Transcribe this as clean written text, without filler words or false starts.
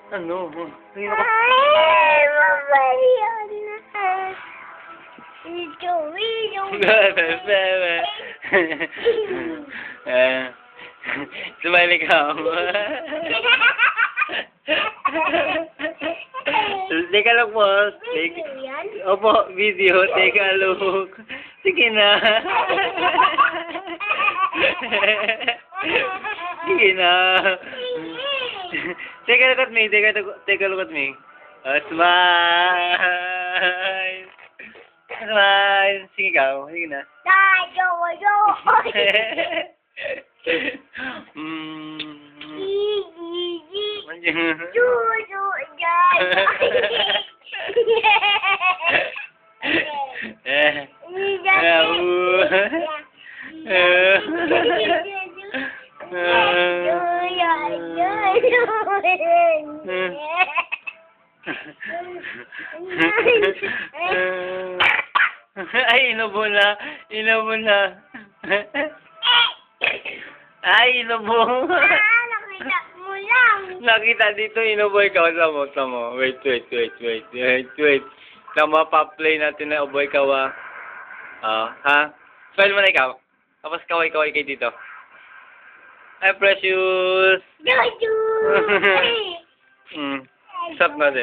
Ano? Tingin ako. Ay, mabaliw na. Ito, Smile ka. Teka lang po. Opo, video. Teka, look. Sige na. Sige na. Take a look at me. Take a look at me. Smile. Smile. Sige ka. Sige na. Ay, inubo na. Inubo na. Ay, inubo. Nakita mo lang. Nakita dito, inubo ikaw. Tamo. Wait. Tama, pa-play natin na uboy ka, ha? Smile mo na ikaw. Tapos kaway-kaway kay dito. Ay, precious. Juju. Stop na din.